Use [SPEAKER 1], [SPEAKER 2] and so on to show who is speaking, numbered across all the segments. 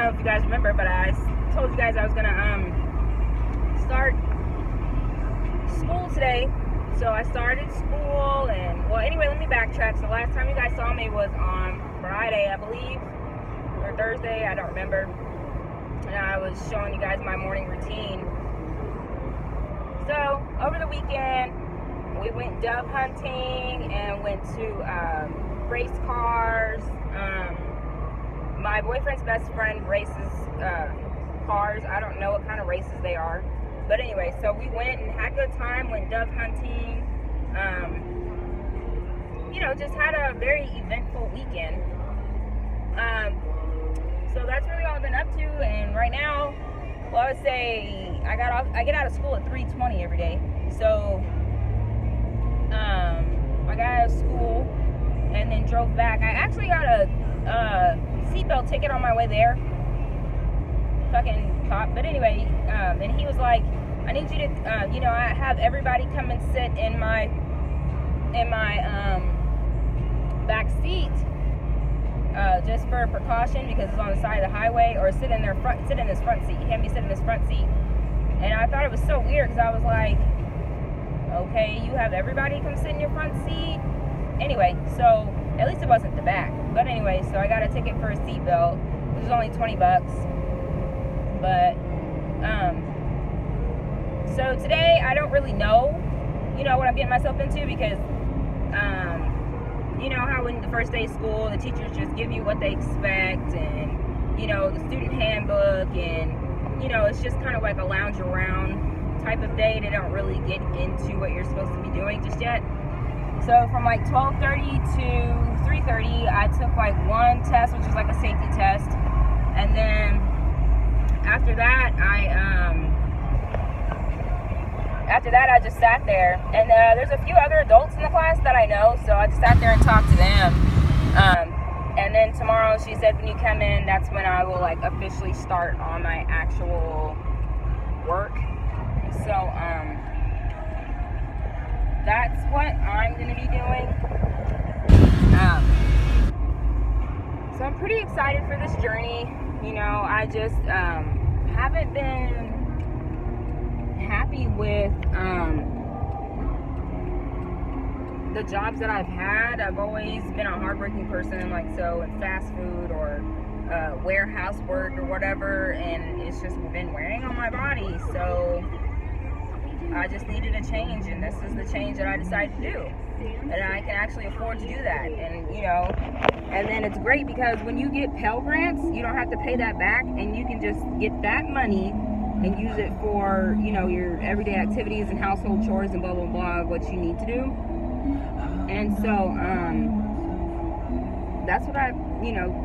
[SPEAKER 1] know if you guys remember, but I told you guys I was gonna start school today. So I started school, and well, anyway, let me backtrack. So last time you guys saw me was on Friday, I believe, or Thursday, I don't remember. And I was showing you guys my morning routine. So over the weekend, we went dove hunting and went to race cars. My boyfriend's best friend races cars. I don't know what kind of races they are. But anyway, so we went and had a good time, went dove hunting. Just had a very eventful weekend. So that's really all I've been up to. And right now, well, I would say I get out of school at 3:20 every day. So I got out of school and then drove back. I actually got a seatbelt ticket on my way there. Fucking cop. But anyway, and he was like, I need you to, I have everybody come and sit in my back seat, just for precaution because it's on the side of the highway, or sit in this front seat. He had me sit in this front seat, and I thought it was so weird because I was like, okay, you have everybody come sit in your front seat. Anyway, so at least it wasn't the back. But anyway, so I got a ticket for a seatbelt. It was only $20. But so today I don't really know, what I'm getting myself into because you know how when the first day of school the teachers just give you what they expect, and the student handbook, and it's just kind of like a lounge around type of day. They don't really get into what you're supposed to be doing just yet. So from like 12:30 to 3:30 I took like one test, which is like a safety test, and then after that I just sat there, and there's a few other adults in the class that I know, so I just sat there and talked to them. And then tomorrow, she said, when you come in, that's when I will like officially start on my actual work. So that's what I'm gonna be doing. So I'm pretty excited for this journey. I just haven't been happy with the jobs that I've had. I've always been a hardworking person, in fast food or warehouse work or whatever, and it's just been wearing on my body. So I just needed a change, and this is the change that I decided to do, and I can actually afford to do that. And and then it's great because when you get Pell Grants, you don't have to pay that back, and you can just get that money and use it for your everyday activities and household chores and blah blah blah, what you need to do. And so that's what I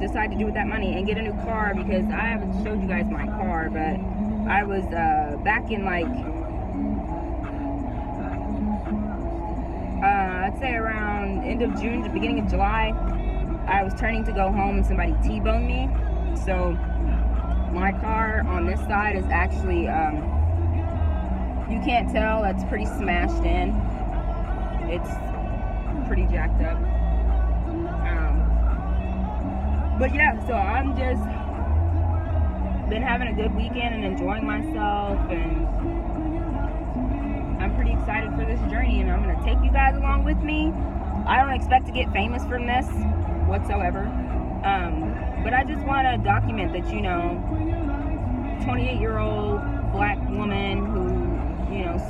[SPEAKER 1] decided to do with that money, and get a new car, because I haven't showed you guys my car, but I was back in I'd say around end of June to beginning of July, I was turning to go home and somebody T-boned me. So my car on this side is actually, you can't tell, that's pretty smashed in. It's pretty jacked up. But yeah, so I'm just been having a good weekend and enjoying myself, and I'm pretty excited for this journey, and I'm going to take you guys along with me. I don't expect to get famous from this whatsoever. But I just want to document that, 28-year-old black woman who,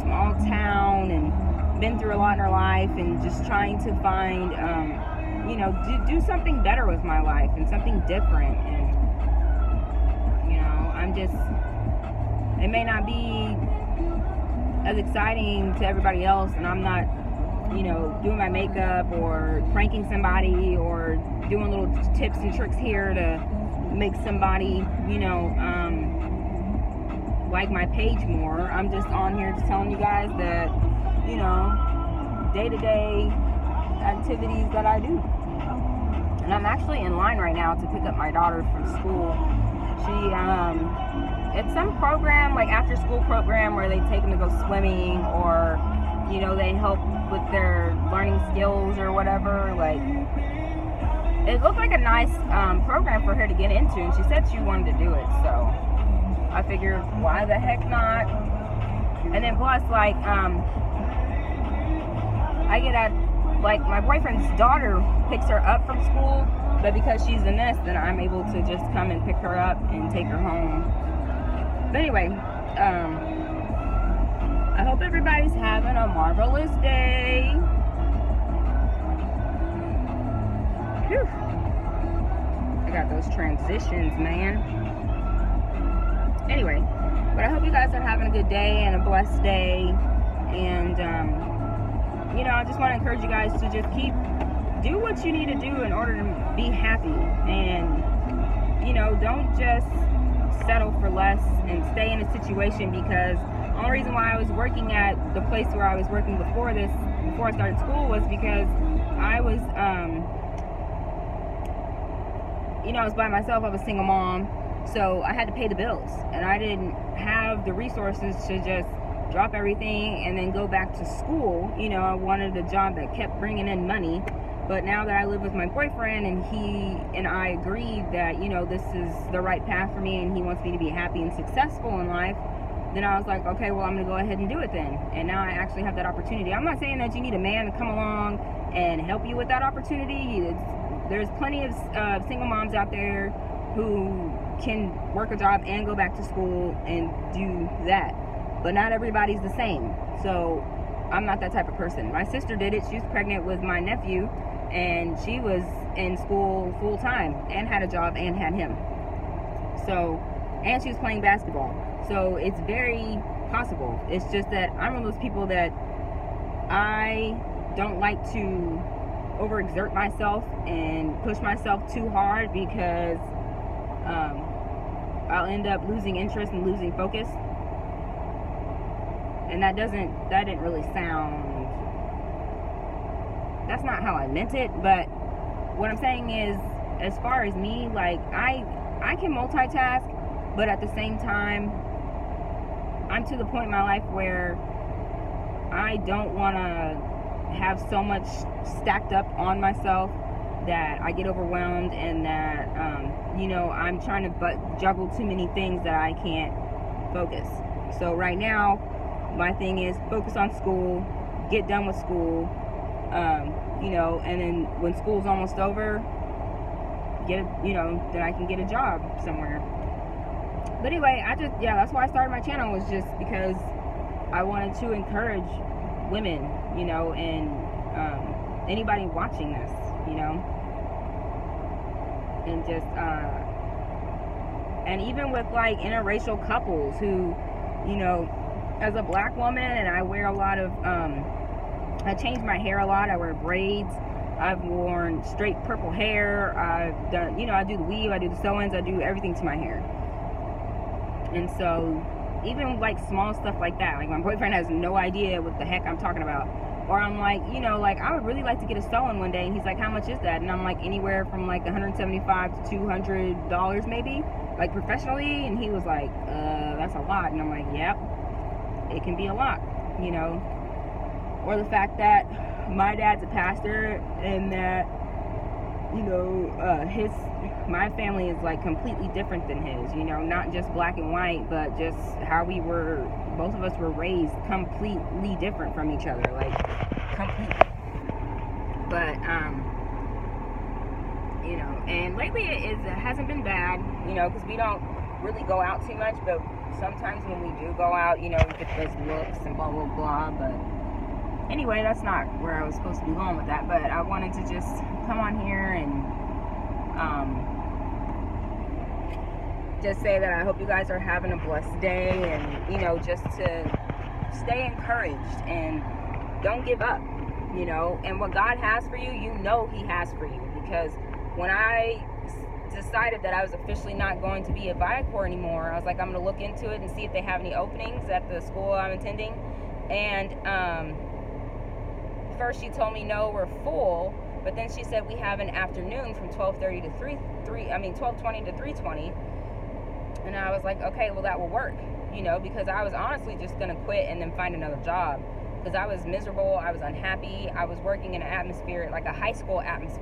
[SPEAKER 1] small town, and been through a lot in her life, and just trying to find, do something better with my life and something different. And, it may not be as exciting to everybody else, and I'm not, doing my makeup or pranking somebody or doing little tips and tricks here to make somebody, like my page more. I'm just on here just telling you guys that, day-to-day activities that I do. And I'm actually in line right now to pick up my daughter from school. She, it's some program, like after school program, where they take them to go swimming, or, they help with their learning skills or whatever, it looked like a nice program for her to get into, and she said she wanted to do it. So I figured, why the heck not? And then plus, like, I get at, like, my boyfriend's daughter picks her up from school, but because she's in this, then I'm able to just come and pick her up and take her home. But anyway, I hope everybody's having a marvelous day. Whew. I got those transitions, man. Anyway, but I hope you guys are having a good day and a blessed day. And, you know, I just want to encourage you guys to just do what you need to do in order to be happy. And, you know, don't just settle for less and stay in a situation, because the only reason why I was working at the place where I was working before I started school, was because I was, you know, I was by myself. I was a single mom, so I had to pay the bills, and I didn't have the resources to just drop everything and then go back to school. You know, I wanted a job that kept bringing in money. But now that I live with my boyfriend, and he and I agreed that, you know, this is the right path for me, and he wants me to be happy and successful in life, then I was like, okay, well, I'm going to go ahead and do it then. And now I actually have that opportunity. I'm not saying that you need a man to come along and help you with that opportunity. There's plenty of single moms out there who can work a job and go back to school and do that. But not everybody's the same. So I'm not that type of person. My sister did it. She was pregnant with my nephew, and she was in school full time and had a job and had him. So, and she was playing basketball. So it's very possible. It's just that I'm one of those people that I don't like to overexert myself and push myself too hard, because I'll end up losing interest and losing focus. And that didn't really sound, that's not how I meant it. But what I'm saying is, as far as me, like, I can multitask, but at the same time, I'm to the point in my life where I don't want to have so much stacked up on myself that I get overwhelmed, and that, you know, I'm trying to juggle too many things that I can't focus. So right now, my thing is focus on school, get done with school, you know, and then when school's almost over, then I can get a job somewhere. But anyway, that's why I started my channel, was just because I wanted to encourage women, you know, and anybody watching this, you know, and just, and even with, like, interracial couples who, you know, as a black woman, and I wear a lot of, I change my hair a lot. I wear braids. I've worn straight purple hair. I've done, you know, I do the weave, I do the sew-ins, I do everything to my hair. And so, even like small stuff like that, like my boyfriend has no idea what the heck I'm talking about. Or I'm like, you know, like, I would really like to get a sew-in one day. And he's like, how much is that? And I'm like, anywhere from like $175 to $200 maybe, like professionally. And he was like, that's a lot. And I'm like, yep, it can be a lot, you know. Or the fact that my dad's a pastor, and that, you know, my family is like completely different than his, you know, not just black and white, but just how both of us were raised completely different from each other, like completely. But, you know, and lately it hasn't been bad, you know, because we don't really go out too much, but sometimes when we do go out, you know, we get those looks and blah, blah, blah. But anyway, that's not where I was supposed to be going with that. But I wanted to just come on here and just say that I hope you guys are having a blessed day, and, you know, just to stay encouraged and don't give up, you know. And what God has for you, you know He has for you. Because when I decided that I was officially not going to be at Viacor anymore, I was like, I'm going to look into it and see if they have any openings at the school I'm attending. And first she told me, no, we're full. But then she said we have an afternoon from 12:20 to 3:20. And I was like, okay, well, that will work, you know, because I was honestly just going to quit and then find another job, because I was miserable. I was unhappy. I was working in an atmosphere, like a high school atmosphere.